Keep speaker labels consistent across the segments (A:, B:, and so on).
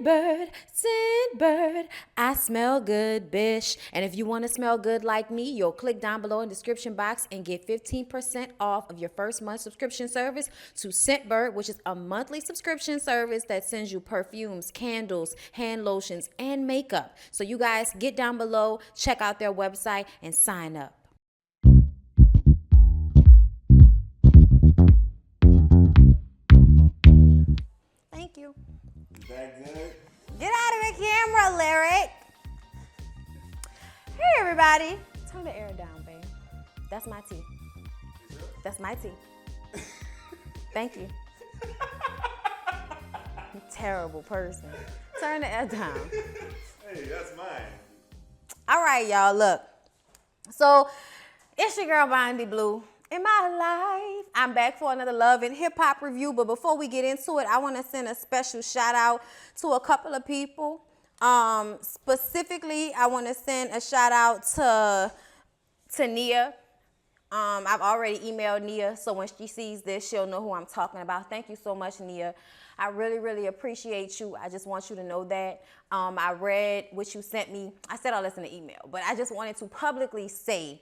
A: Scent bird, I smell good, bish. And if you want to smell good like me, you'll click down below in the description box and get 15% off of your first month subscription service to Scent Bird, which is a monthly subscription service that sends you perfumes, candles, hand lotions, and makeup. So you guys get down below, check out their website, and sign up. Thank you.
B: That good?
A: Get out of the camera, Lyric. Hey, everybody. Turn the air down, babe. That's my tea. That's my tea. Thank you. You terrible person. Turn the air down.
B: Hey, that's mine.
A: All right, y'all, look. So, it's your girl, Bondy Blue. In my life, I'm back for another love and hip hop review. But before we get into it, I want to send a special shout out to a couple of people. Specifically, I want to send a shout out to Nia. I've already emailed Nia, so when she sees this, she'll know who I'm talking about. Thank you so much, Nia. I really, really appreciate you. I just want you to know that. I read what you sent me. I said all this in the email, but I just wanted to publicly say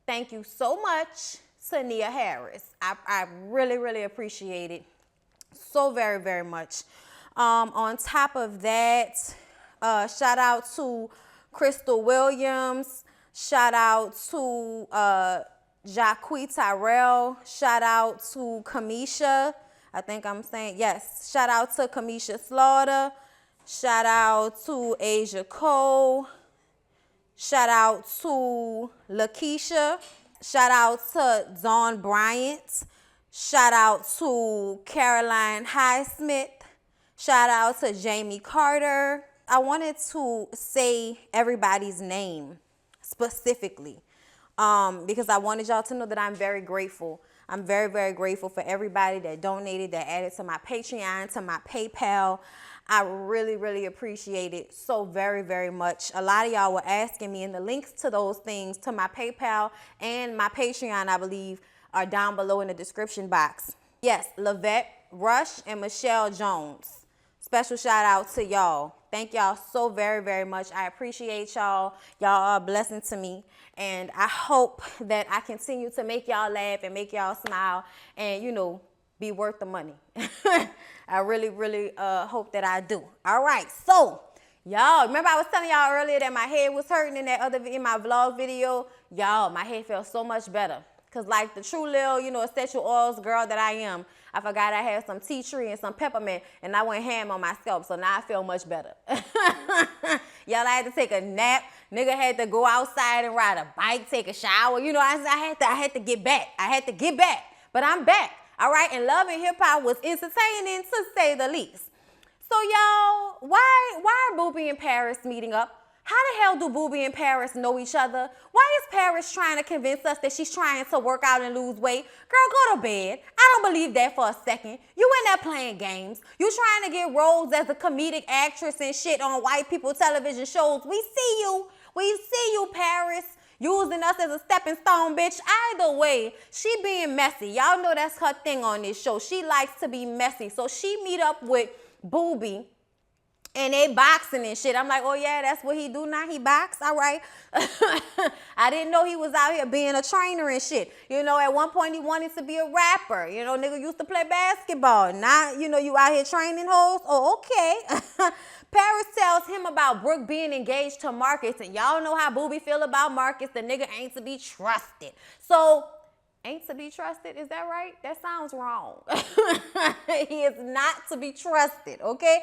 A: thank you so much to Nia Harris. I really, really appreciate it so very, very much. On top of that, shout out to Crystal Williams. Shout out to Jacque Tyrell. Shout out to Kamisha. I think I'm saying, yes. Shout out to Kamisha Slaughter. Shout out to Asia Cole. Shout out to Lakeisha. Shout out to Dawn Bryant. Shout out to Caroline Highsmith. Shout out to Jamie Carter. I wanted to say everybody's name specifically because I wanted y'all to know that I'm very grateful. I'm very, very grateful for everybody that donated, that added to my Patreon, to my PayPal. I really, really appreciate it so very, very much. A lot of y'all were asking me, and the links to those things, to my PayPal and my Patreon, I believe, are down below in the description box. Yes, Lavette Rush and Michelle Jones. Special shout out to y'all. Thank y'all so very, very much. I appreciate y'all. Y'all are a blessing to me. And I hope that I continue to make y'all laugh and make y'all smile and, you know, be worth the money. I really, really hope that I do. All right, so y'all, remember I was telling y'all earlier that my head was hurting in my vlog video? Y'all, my head felt so much better. Because like the true little, you know, essential oils girl that I am, I forgot I had some tea tree and some peppermint, and I went ham on my scalp, so now I feel much better. Y'all, I had to take a nap. Nigga had to go outside and ride a bike, take a shower. You know, I had to get back. I had to get back, but I'm back. All right, and Love and Hip Hop was entertaining to say the least. So y'all, why are Booby and Paris meeting up? How the hell do Booby and Paris know each other? Why is Paris trying to convince us that she's trying to work out and lose weight? Girl, go to bed. I don't believe that for a second. You in there playing games. You trying to get roles as a comedic actress and shit on white people television shows. We see you. We see you, Paris. Using us as a stepping stone, bitch. Either way, she being messy. Y'all know that's her thing on this show. She likes to be messy. So she meet up with Booby and they boxing and shit. I'm like, oh yeah, that's what he do now. He box, all right. I didn't know he was out here being a trainer and shit. You know, at one point he wanted to be a rapper. You know, nigga used to play basketball. Now, you know, you out here training hoes. Oh, okay. Paris tells him about Brooke being engaged to Marcus, and y'all know how Booby feel about Marcus. The nigga ain't to be trusted. So, ain't to be trusted, is that right? That sounds wrong. He is not to be trusted, okay?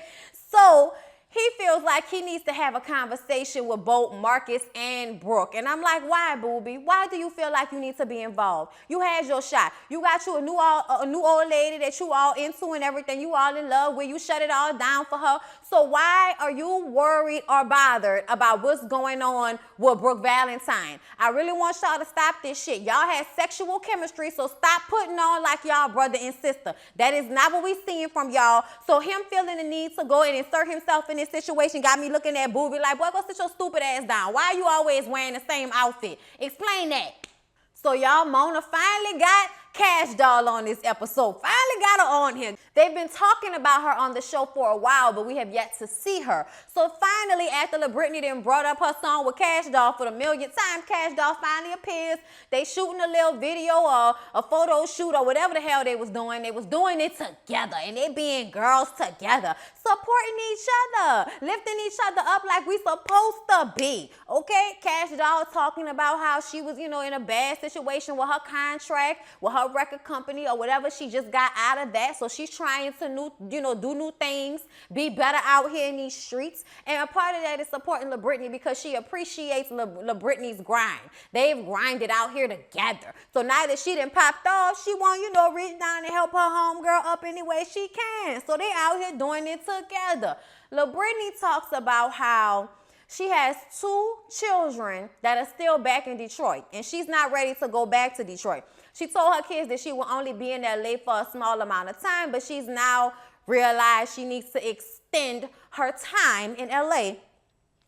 A: So, he feels like he needs to have a conversation with both Marcus and Brooke. And I'm like, why, Booby? Why do you feel like you need to be involved? You had your shot. You got you a new old lady that you all into and everything. You all in love with. You shut it all down for her. So why are you worried or bothered about what's going on with Brooke Valentine? I really want y'all to stop this shit. Y'all had sexual chemistry, so stop putting on like y'all brother and sister. That is not what we seeing from y'all. So him feeling the need to go and insert himself in this situation got me looking at Booby like, boy, go sit your stupid ass down. Why are you always wearing the same outfit? Explain that. So y'all, Mona finally got Cash Doll on this episode. Finally got her on here. They've been talking about her on the show for a while, but we have yet to see her. So finally, after LaBrittany then brought up her song with Cash Doll for the millionth time, Cash Doll finally appears. They shooting a little video or a photo shoot or whatever the hell they was doing. They was doing it together, and they being girls together, supporting each other, lifting each other up like we supposed to be. Okay, Cash Doll talking about how she was, in a bad situation with her contract, with her record company or whatever. She just got out of that, so she's trying to do new things, be better out here in these streets. And a part of that is supporting LaBrittany because she appreciates LaBrittany's grind. They've grinded out here together. So now that she done popped off, she want, reach down and help her homegirl up any way she can. So they out here doing it together. LaBrittany talks about how she has 2 children that are still back in Detroit, and she's not ready to go back to Detroit. She told her kids that she will only be in LA for a small amount of time, but she's now realized she needs to extend her time in LA.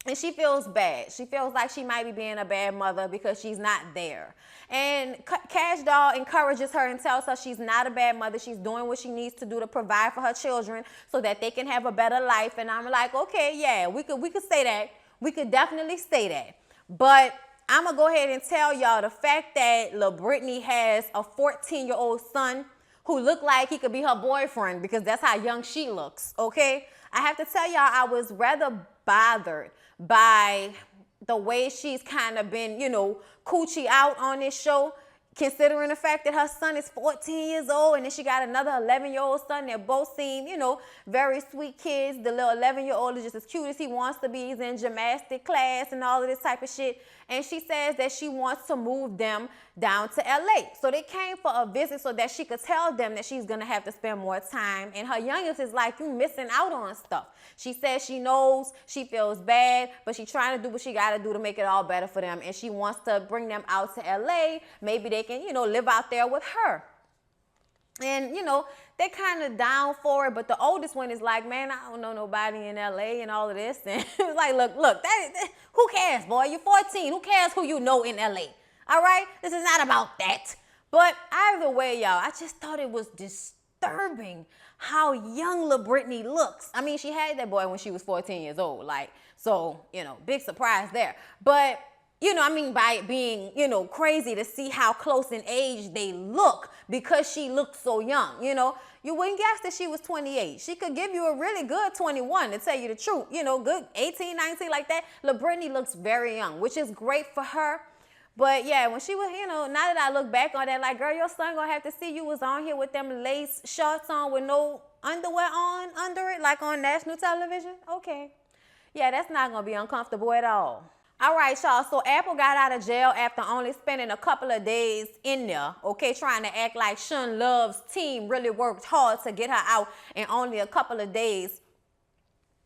A: And she feels bad. She feels like she might be being a bad mother because she's not there. And Cash Doll encourages her and tells her she's not a bad mother. She's doing what she needs to do to provide for her children so that they can have a better life. And I'm like, okay, yeah, we could say that. We could definitely say that. But I'm going to go ahead and tell y'all the fact that LaBrittany has a 14-year-old son who looked like he could be her boyfriend because that's how young she looks, okay? I have to tell y'all I was rather bothered by the way she's kind of been, coochie out on this show, considering the fact that her son is 14 years old and then she got another 11-year-old son. They both seem, very sweet kids. The little 11-year-old is just as cute as he wants to be. He's in gymnastic class and all of this type of shit. And she says that she wants to move them down to LA. So they came for a visit so that she could tell them that she's going to have to spend more time. And her youngest is like, you missing out on stuff. She says she knows, she feels bad, but she's trying to do what she got to do to make it all better for them. And she wants to bring them out to LA. Maybe they can, live out there with her. And, they kind of down for it, but the oldest one is like, man, I don't know nobody in LA and all of this. And it's like, look, who cares, boy? You're 14. Who cares who you know in LA? All right? This is not about that. But either way, y'all, I just thought it was disturbing how young LaBrittany looks. I mean, she had that boy when she was 14 years old. So, big surprise there. But by it being, crazy to see how close in age they look because she looked so young, You wouldn't guess that she was 28. She could give you a really good 21 to tell you the truth, good 18, 19 like that. LaBrittany looks very young, which is great for her. But yeah, when she was, now that I look back on that, like, girl, your son gonna have to see you was on here with them lace shorts on with no underwear on under it, like on national television. Okay. Yeah, that's not gonna be uncomfortable at all. All right, y'all, so Apple got out of jail after only spending a couple of days in there, okay, trying to act like Soapy Luv's team really worked hard to get her out in only a couple of days.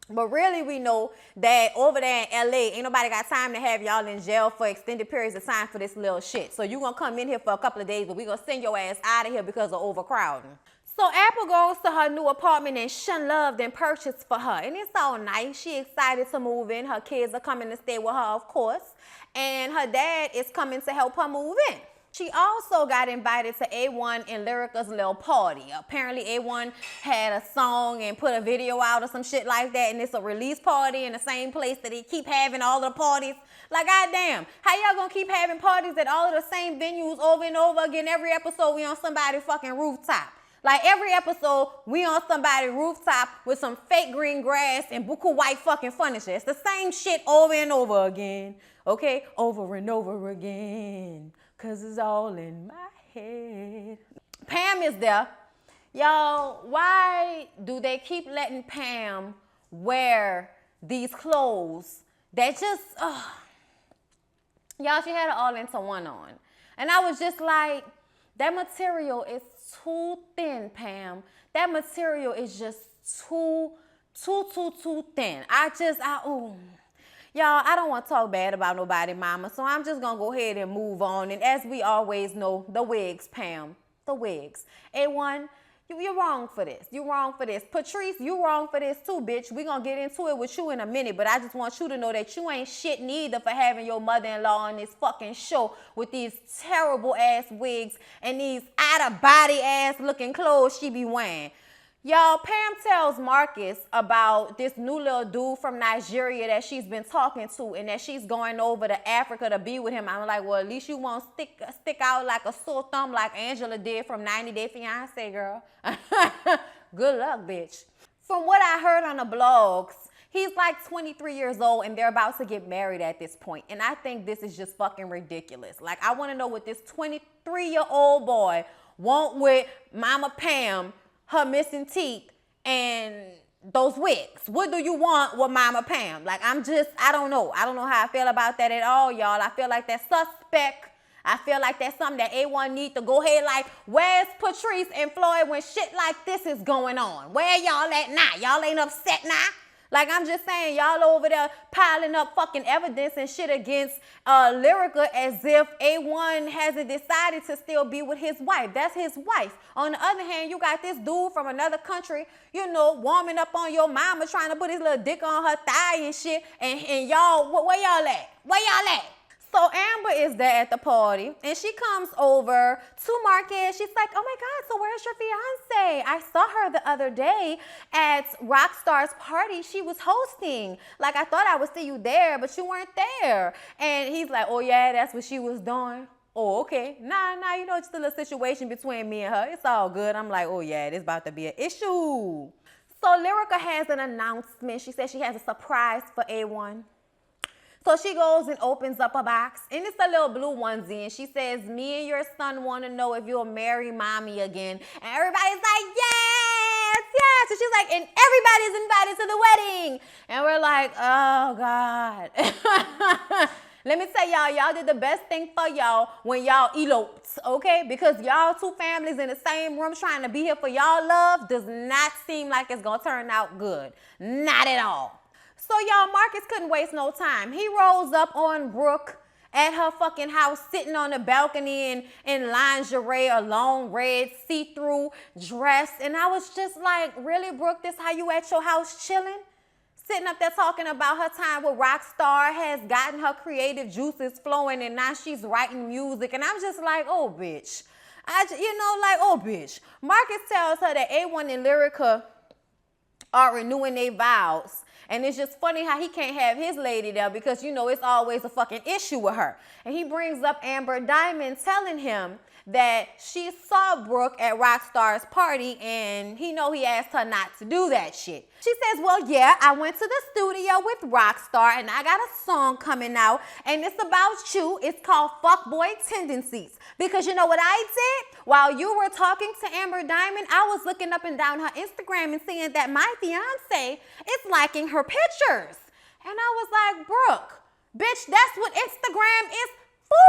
A: But really, we know that over there in LA, ain't nobody got time to have y'all in jail for extended periods of time for this little shit. So you gonna come in here for a couple of days, but we gonna send your ass out of here because of overcrowding. So Apple goes to her new apartment and Soapy Luv then purchased for her. And it's all nice. She excited to move in. Her kids are coming to stay with her, of course. And her dad is coming to help her move in. She also got invited to A1 and Lyrica's little party. Apparently A1 had a song and put a video out or some shit like that, and it's a release party in the same place that they keep having all the parties. Like, goddamn, how y'all gonna keep having parties at all of the same venues over and over again? Every episode we on somebody's fucking rooftop. Like, every episode, we on somebody's rooftop with some fake green grass and buku white fucking furniture. It's the same shit over and over again, okay? Over and over again, because it's all in my head. Pam is there. Y'all, why do they keep letting Pam wear these clothes that just, y'all, she had an all-into-one on. And I was just like, that material is too thin, Pam. That material is just too thin. Y'all, I don't want to talk bad about nobody, mama, so I'm just going to go ahead and move on. And as we always know, the wigs, Pam, the wigs. A1, You're wrong for this. You're wrong for this. Patrice, you wrong for this too, bitch. We gonna get into it with you in a minute, but I just want you to know that you ain't shit neither for having your mother-in-law on this fucking show with these terrible ass wigs and these out-of-body ass looking clothes she be wearing. Y'all, Pam tells Marcus about this new little dude from Nigeria that she's been talking to and that she's going over to Africa to be with him. I'm like, well, at least you won't stick out like a sore thumb like Angela did from 90 Day Fiancé, girl. Good luck, bitch. From what I heard on the blogs, he's like 23 years old and they're about to get married at this point. And I think this is just fucking ridiculous. Like, I want to know what this 23-year-old boy want with Mama Pam, her missing teeth, and those wigs. What do you want with Mama Pam? Like, I don't know. I don't know how I feel about that at all, y'all. I feel like that's suspect. I feel like that's something that A1 need to go ahead, like, where's Patrice and Floyd when shit like this is going on? Where y'all at now? Y'all ain't upset now? Like, I'm just saying, y'all over there piling up fucking evidence and shit against Lyrica as if A1 hasn't decided to still be with his wife. That's his wife. On the other hand, you got this dude from another country, you know, warming up on your mama, trying to put his little dick on her thigh and shit. And y'all, where y'all at? Where y'all at? So Amber is there at the party, and she comes over to Marcus. She's like, oh my God, so where's your fiance? I saw her the other day at Rockstar's party she was hosting. Like, I thought I would see you there, but you weren't there. And he's like, oh yeah, that's what she was doing. Oh, okay. Nah, you know, it's still a situation between me and her. It's all good. I'm like, oh yeah, it's about to be an issue. So Lyrica has an announcement. She says she has a surprise for A1. So she goes and opens up a box, and it's a little blue onesie, and she says, me and your son want to know if you'll marry mommy again. And everybody's like, yes. And she's like, and everybody's invited to the wedding. And we're like, oh God. Let me tell y'all did the best thing for y'all when y'all eloped, okay? Because y'all two families in the same room trying to be here for y'all love does not seem like it's going to turn out good. Not at all. So y'all, Marcus couldn't waste no time. He rolls up on Brooke at her fucking house, sitting on the balcony in lingerie, a long red see-through dress. And I was just like, really, Brooke, this how you at your house chilling? Sitting up there talking about her time with Rockstar, has gotten her creative juices flowing, and now she's writing music. And I'm just like, oh, bitch. Oh, bitch. Marcus tells her that A1 and Lyrica are renewing their vows. And it's just funny how he can't have his lady there because, you know, it's always a fucking issue with her. And he brings up Amber Diamond telling him that she saw Brooke at Rockstar's party and he asked her not to do that shit. She says, well, yeah, I went to the studio with Rockstar and I got a song coming out and it's about you. It's called Fuckboy Tendencies. Because you know what I did? While you were talking to Amber Diamond, I was looking up and down her Instagram and seeing that my fiance is liking her pictures. And I was like, Brooke, bitch, that's what Instagram is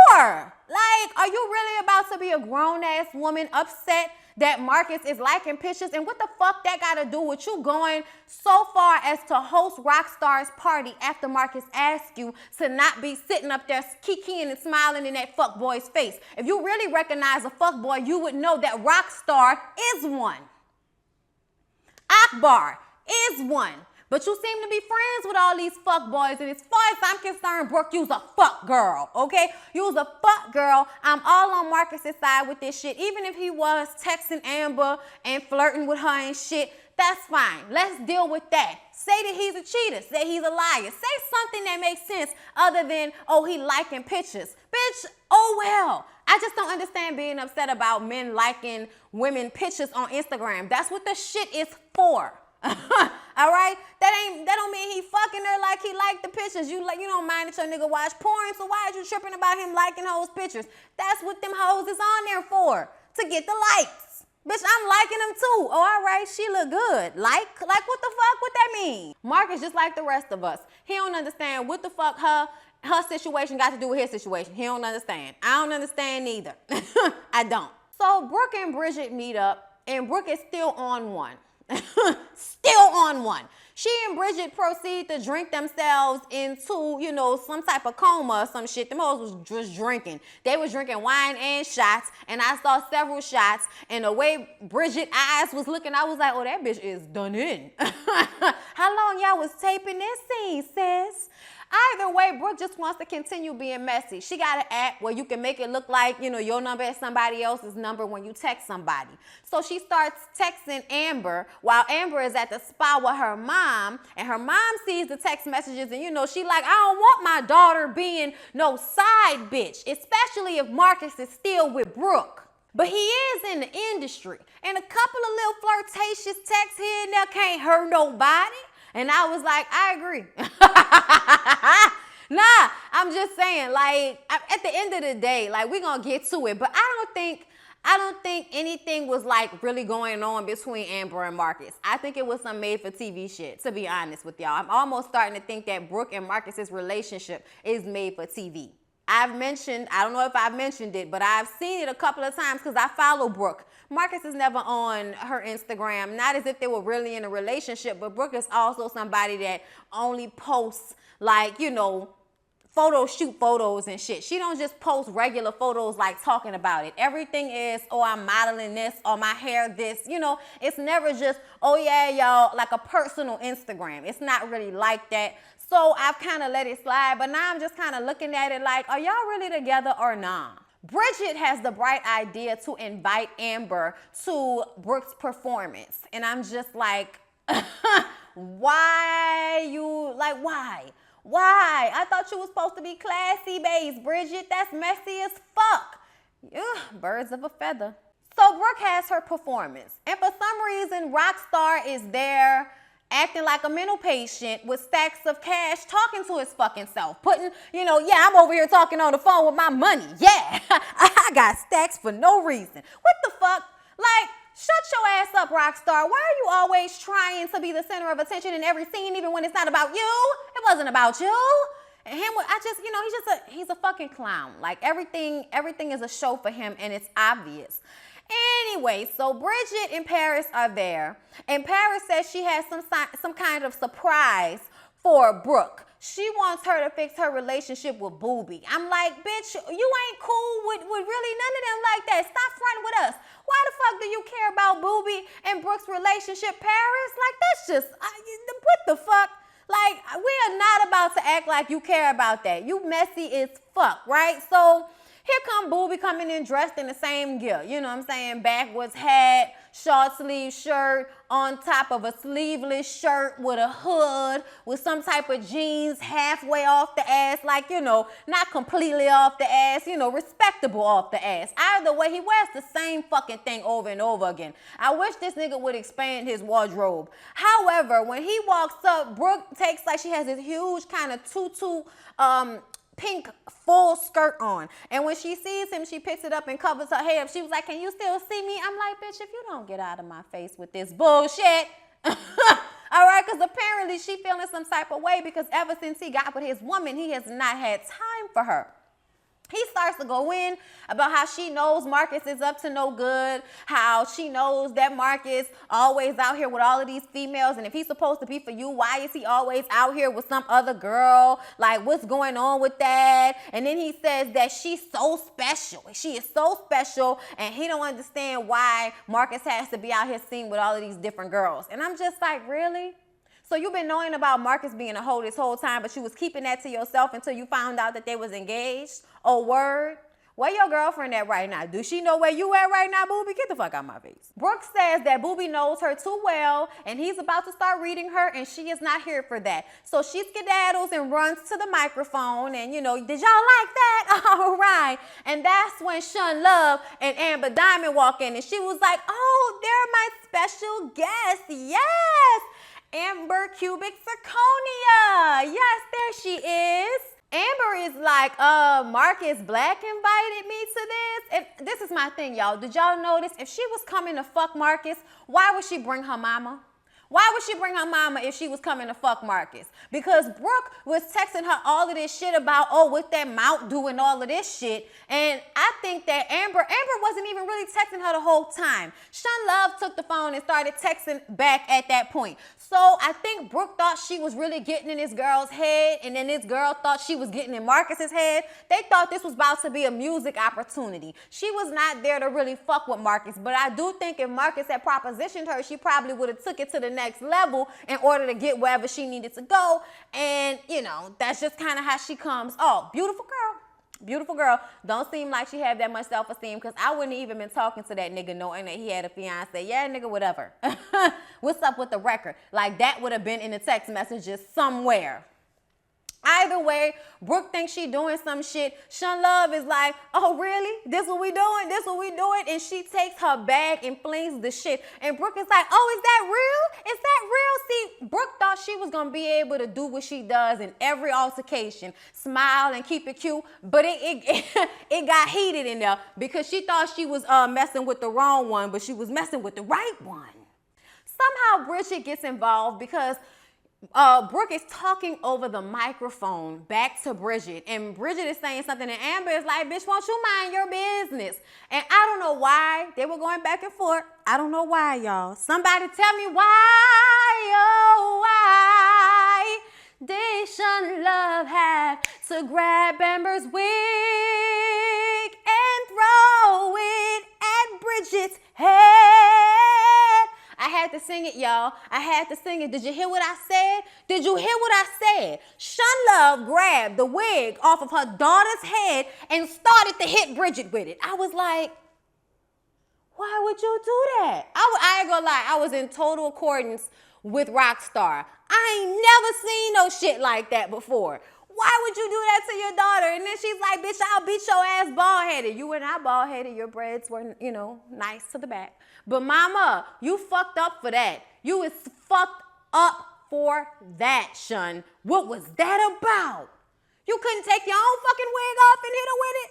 A: for. Like, are you really about to be a grown-ass woman upset that Marcus is liking pictures? And what the fuck that got to do with you going so far as to host Rockstar's party after Marcus asked you to not be sitting up there kikiing and smiling in that fuckboy's face? If you really recognize a fuckboy, you would know that Rockstar is one. Akbar is one. But you seem to be friends with all these fuck boys, and as far as I'm concerned, Brooke, you's a fuck girl, okay? You's a fuck girl. I'm all on Marcus's side with this shit. Even if he was texting Amber and flirting with her and shit, that's fine. Let's deal with that. Say that he's a cheater. Say he's a liar. Say something that makes sense other than, oh, he liking pictures. Bitch, oh well. I just don't understand being upset about men liking women pictures on Instagram. That's what the shit is for. All right, that don't mean he fucking her like he liked the pictures. You don't mind that your nigga watch porn, so why are you tripping about him liking hoes pictures? That's what them hoes is on there for, to get the likes. Bitch, I'm liking them too. Oh, all right, she look good. Like what the fuck? What that mean? Marcus just like the rest of us. He don't understand what the fuck her situation got to do with his situation. He don't understand. I don't understand neither. I don't. So Brooke and Bridget meet up, and Brooke is still on one. Still on one. She and Bridget proceed to drink themselves into, you know, some type of coma or some shit. Them hoes was just drinking. They was drinking wine and shots, and I saw several shots, and the way Bridget's eyes was looking, I was like, oh, that bitch is done in. How long y'all was taping this scene, sis? Either way, Brooke just wants to continue being messy. She got an app where you can make it look like, you know, your number is somebody else's number when you text somebody. So she starts texting Amber while Amber is at the spa with her mom, and her mom sees the text messages, and, you know, she like, I don't want my daughter being no side bitch, especially if Marcus is still with Brooke. But he is in the industry, and a couple of little flirtatious texts here and there can't hurt nobody. And I was like, I agree. Nah, I'm just saying, like, at the end of the day, like, we're gonna get to it. But I don't think anything was like really going on between Amber and Marcus. I think it was some made for TV shit, to be honest with y'all. I'm almost starting to think that Brooke and Marcus's relationship is made for TV. I don't know if I've mentioned it, but I've seen it a couple of times because I follow Brooke. Marcus is never on her Instagram, not as if they were really in a relationship, but Brooke is also somebody that only posts, like, you know, shoot photos and shit. She don't just post regular photos like talking about it. Everything is, oh, I'm modeling this, or my hair this, you know. It's never just, oh yeah, y'all, like a personal Instagram. It's not really like that. So I've kind of let it slide, but now I'm just kind of looking at it like, are y'all really together or not? Bridget has the bright idea to invite Amber to Brooke's performance. And I'm just like, why? Why? I thought you was supposed to be classy-based, Bridget. That's messy as fuck. Ugh, birds of a feather. So Brooke has her performance. And for some reason, Rockstar is there acting like a mental patient with stacks of cash, talking to his fucking self, putting, you know, yeah, I'm over here talking on the phone with my money. Yeah, I got stacks for no reason. What the fuck? Like, shut your ass up, Rockstar. Why are you always trying to be the center of attention in every scene, even when it's not about you? It wasn't about you. And him, you know, he's a fucking clown. Like, everything is a show for him, and it's obvious. Anyway, so Bridget and Paris are there, and Paris says she has some kind of surprise for Brooke. She wants her to fix her relationship with Booby. I'm like, bitch, you ain't cool with really none of them like that. Stop fronting with us. Why the fuck do you care about Booby and Brooke's relationship, Paris? Like, that's just, what the fuck? Like, we are not about to act like you care about that. You messy as fuck, right? So here come Booby coming in dressed in the same gear. You know what I'm saying? Backwards hat, short sleeve shirt on top of a sleeveless shirt with a hood, with some type of jeans halfway off the ass. Like, you know, not completely off the ass, you know, respectable off the ass. Either way, he wears the same fucking thing over and over again. I wish this nigga would expand his wardrobe. However, when he walks up, Brooke takes, like, she has this huge kind of tutu, pink full skirt on. And when she sees him, she picks it up and covers her head up. She was like, can you still see me? I'm like, bitch, if you don't get out of my face with this bullshit. All right, because apparently she feeling some type of way because ever since he got with his woman, he has not had time for her. He starts to go in about how she knows Marcus is up to no good, how she knows that Marcus always out here with all of these females, and if he's supposed to be for you, why is he always out here with some other girl? Like, what's going on with that? And then he says that she's so special. She is so special, and he don't understand why Marcus has to be out here seen with all of these different girls. And I'm just like, really? So you've been knowing about Marcus being a hoe this whole time, but you was keeping that to yourself until you found out that they was engaged? Oh, word? Where your girlfriend at right now? Does she know where you at right now, Booby? Get the fuck out my face. Brooke says that Booby knows her too well, and he's about to start reading her, and she is not here for that. So she skedaddles and runs to the microphone, and, you know, did y'all like that? All right. And that's when Sean Love and Amber Diamond walk in, and she was like, oh, they're my special guests. Yes. Amber Cubic Zirconia. Yes, there she is. Amber is like, Marcus Black invited me to this. And this is my thing, y'all. Did y'all notice if she was coming to fuck Marcus, why would she bring her mama? Why would she bring her mama if she was coming to fuck Marcus? Because Brooke was texting her all of this shit about, oh, what that mouth doing all of this shit. And I think that Amber wasn't even really texting her the whole time. Sean Luv took the phone and started texting back at that point. So I think Brooke thought she was really getting in this girl's head, and then this girl thought she was getting in Marcus's head. They thought this was about to be a music opportunity. She was not there to really fuck with Marcus, but I do think if Marcus had propositioned her, she probably would have took it to the next level in order to get wherever she needed to go. And, you know, that's just kind of how she comes. Oh, beautiful girl. Beautiful girl. Don't seem like she had that much self-esteem, because I wouldn't even been talking to that nigga knowing that he had a fiance. Yeah, nigga, whatever. What's up with the record? Like, that would have been in the text messages somewhere. Either way, Brooke thinks she doing some shit. Sean Luv is like, oh, really? This what we doing? This what we doing? And she takes her bag and flings the shit. And Brooke is like, oh, is that real? Is that real? See, Brooke thought she was going to be able to do what she does in every altercation. Smile and keep it cute. But it got heated in there because she thought she was messing with the wrong one, but she was messing with the right one. Somehow Bridget gets involved because Brooke is talking over the microphone back to Bridget, and Bridget is saying something, and Amber is like, bitch, won't you mind your business? And I don't know why they were going back and forth. I don't know why, y'all. Somebody tell me why, oh, why did Sean Luv have to grab Amber's wig and throw it at Bridget's head? I had to sing it, y'all. I had to sing it. Did you hear what I said? Did you hear what I said? Sean Luv grabbed the wig off of her daughter's head and started to hit Bridget with it. I was like, why would you do that? I ain't gonna lie. I was in total accordance with Rockstar. I ain't never seen no shit like that before. Why would you do that to your daughter? And then she's like, bitch, I'll beat your ass bald-headed. You were not bald-headed. Your braids were, you know, nice to the back. But mama, you fucked up for that. You was fucked up for that, Sean. What was that about? You couldn't take your own fucking wig off and hit her with it?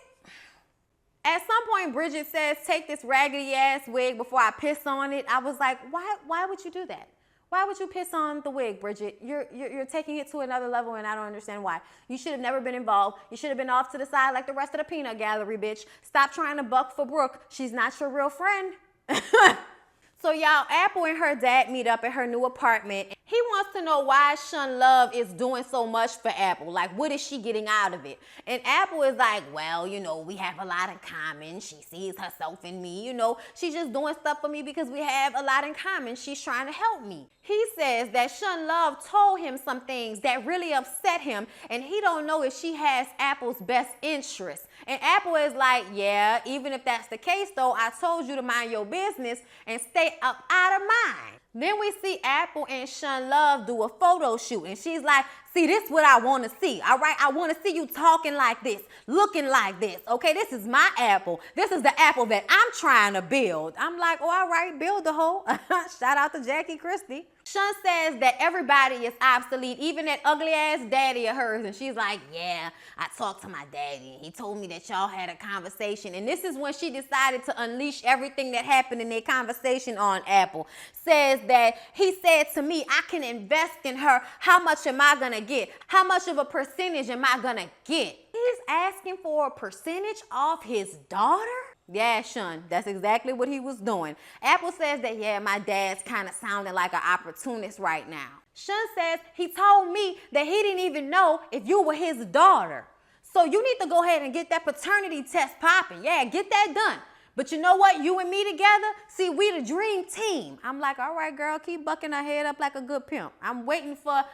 A: At some point, Bridget says, take this raggedy ass wig before I piss on it. I was like, why would you do that? Why would you piss on the wig, Bridget? You're taking it to another level, and I don't understand why. You should have never been involved. You should have been off to the side like the rest of the peanut gallery, bitch. Stop trying to buck for Brooke. She's not your real friend. So y'all, Apple and her dad meet up at her new apartment. He wants to know why Sean Luv is doing so much for Apple. Like, what is she getting out of it? And Apple is like, well, you know, we have a lot in common. She sees herself in me. You know, she's just doing stuff for me because we have a lot in common. She's trying to help me. He says that Sean Luv told him some things that really upset him, and he don't know if she has Apple's best interest. And Apple is like, yeah, even if that's the case, though, I told you to mind your business and stay up out of mine. Then we see Apple and Sean Luv do a photo shoot, and she's like, see, this is what I want to see, all right? I want to see you talking like this, looking like this, okay? This is my Apple. This is the Apple that I'm trying to build. I'm like, oh, all right, build the hoe. Shout out to Jackie Christie. Sean says that everybody is obsolete, even that ugly-ass daddy of hers. And she's like, yeah, I talked to my daddy. He told me that y'all had a conversation. And this is when she decided to unleash everything that happened in their conversation on Apple. Says that he said to me, I can invest in her. How much am I going to get? How much of a percentage am I going to get? He's asking for a percentage off his daughter? Yeah, Sean, that's exactly what he was doing. Apple says that, yeah, my dad's kind of sounding like an opportunist right now. Sean says he told me that he didn't even know if you were his daughter. So you need to go ahead and get that paternity test popping. Yeah, get that done. But you know what? You and me together, see, we the dream team. I'm like, all right, girl, keep bucking her head up like a good pimp. I'm waiting for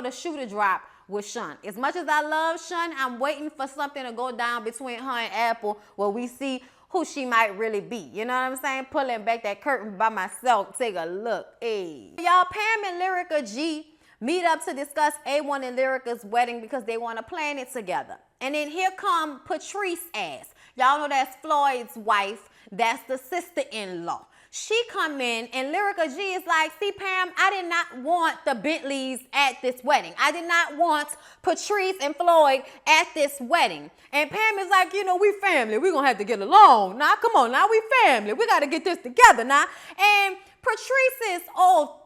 A: the shoe to drop with Sean. As much as I love Sean, I'm waiting for something to go down between her and Apple where we see who she might really be. You know what I'm saying? Pulling back that curtain by myself. Take a look. Hey. Y'all, Pam and Lyrica G meet up to discuss A1 and Lyrica's wedding because they want to plan it together. And then here come Patrice ass. Y'all know that's Floyd's wife. That's the sister-in-law. She come in and Lyrica G is like, see, Pam, I did not want the Bentleys at this wedding. I did not want Patrice and Floyd at this wedding. And Pam is like, you know, we family. We're going to have to get along. Now, come on, now we family. We got to get this together now. And Patrice is, oh,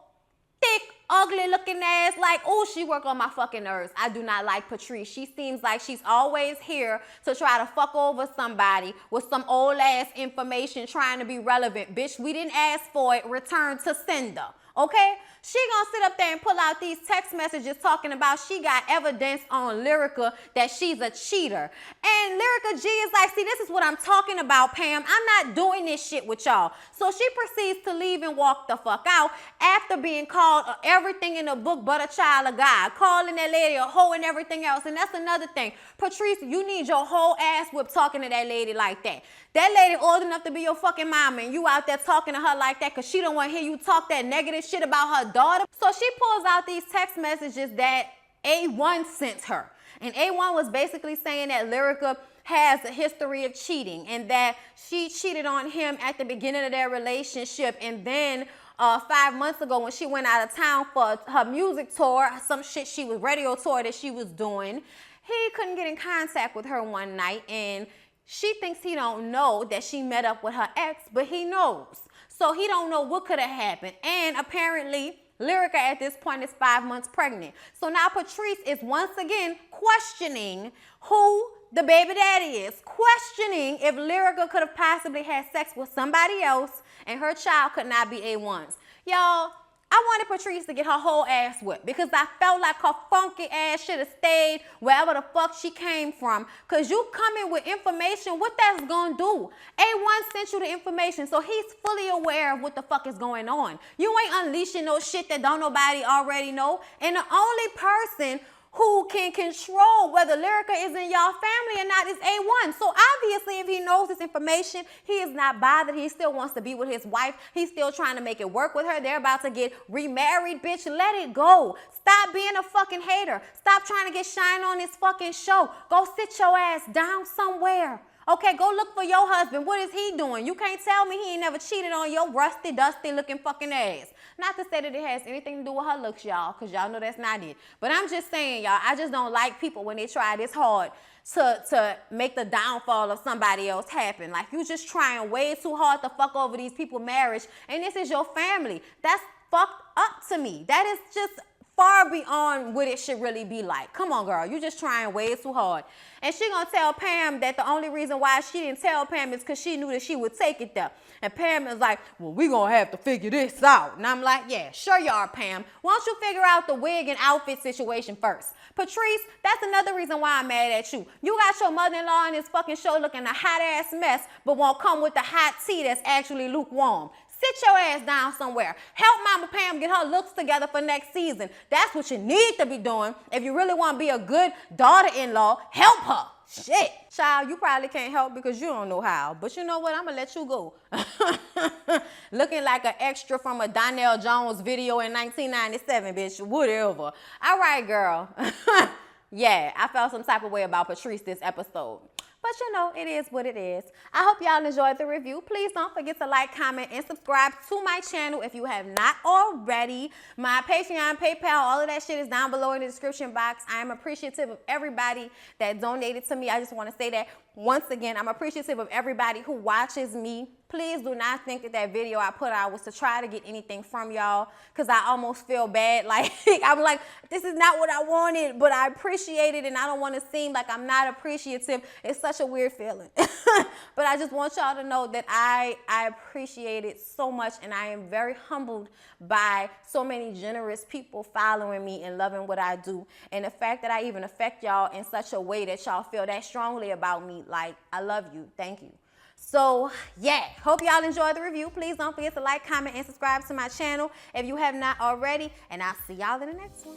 A: thick, ugly looking ass, like, oh, she work on my fucking nerves. I do not like Patrice. She seems like she's always here to try to fuck over somebody with some old ass information trying to be relevant. Bitch, we didn't ask for it. Return to sender. Okay? She gonna sit up there and pull out these text messages talking about she got evidence on Lyrica that she's a cheater. And Lyrica G is like, see, this is what I'm talking about, Pam. I'm not doing this shit with y'all. So she proceeds to leave and walk the fuck out after being called everything in the book but a child of God, calling that lady a hoe and everything else. And that's another thing. Patrice, you need your whole ass whipped talking to that lady like that. That lady old enough to be your fucking mama and you out there talking to her like that because she don't want to hear you talk that negative shit about her daughter. So she pulls out these text messages that A1 sent her. And A1 was basically saying that Lyrica has a history of cheating and that she cheated on him at the beginning of their relationship. And then 5 months ago when she went out of town for her music tour, some shit she was radio tour that she was doing, he couldn't get in contact with her one night and she thinks he don't know that she met up with her ex, but he knows. So he don't know what could have happened. And apparently, Lyrica at this point is 5 months pregnant. So now Patrice is once again questioning who the baby daddy is, questioning if Lyrica could have possibly had sex with somebody else and her child could not be A1's. Y'all, I wanted Patrice to get her whole ass whipped because I felt like her funky ass should have stayed wherever the fuck she came from. Because you coming with information, what that's going to do? A1 sent you the information, so he's fully aware of what the fuck is going on. You ain't unleashing no shit that don't nobody already know. And the only person who can control whether Lyrica is in y'all family or not is A1. So obviously if he knows this information, he is not bothered. He still wants to be with his wife. He's still trying to make it work with her. They're about to get remarried, bitch. Let it go. Stop being a fucking hater. Stop trying to get shine on this fucking show. Go sit your ass down somewhere. Okay, go look for your husband. What is he doing? You can't tell me he ain't never cheated on your rusty, dusty looking fucking ass. Not to say that it has anything to do with her looks, y'all, because y'all know that's not it. But I'm just saying, y'all, I just don't like people when they try this hard to make the downfall of somebody else happen. Like, you just trying way too hard to fuck over these people's marriage, and this is your family. That's fucked up to me. That is just far beyond what it should really be like. Come on, girl. You just trying way too hard. And she gonna tell Pam that the only reason why she didn't tell Pam is because she knew that she would take it there. And Pam is like, well, we gonna have to figure this out. And I'm like, yeah, sure you are, Pam. Why don't you figure out the wig and outfit situation first? Patrice, that's another reason why I'm mad at you. You got your mother-in-law on this fucking show looking a hot-ass mess, but won't come with the hot tea that's actually lukewarm. Sit your ass down somewhere. Help Mama Pam get her looks together for next season. That's what you need to be doing. If you really want to be a good daughter-in-law, help her. Shit. Child, you probably can't help because you don't know how. But you know what? I'm going to let you go. Looking like an extra from a Donnell Jones video in 1997, bitch. Whatever. All right, girl. Yeah, I felt some type of way about Patrice this episode. But you know, it is what it is. I hope y'all enjoyed the review. Please don't forget to like, comment, and subscribe to my channel if you have not already. My Patreon, PayPal, all of that shit is down below in the description box. I am appreciative of everybody that donated to me. I just want to say that once again, I'm appreciative of everybody who watches me. Please do not think that that video I put out was to try to get anything from y'all, because I almost feel bad. Like, I'm like, this is not what I wanted, but I appreciate it, and I don't want to seem like I'm not appreciative. It's such a weird feeling. But I just want y'all to know that I appreciate it so much, and I am very humbled by so many generous people following me and loving what I do. And the fact that I even affect y'all in such a way that y'all feel that strongly about me, like, I love you. Thank you. So, yeah, hope y'all enjoyed the review. Please don't forget to like, comment, and subscribe to my channel if you have not already. And I'll see y'all in the next one.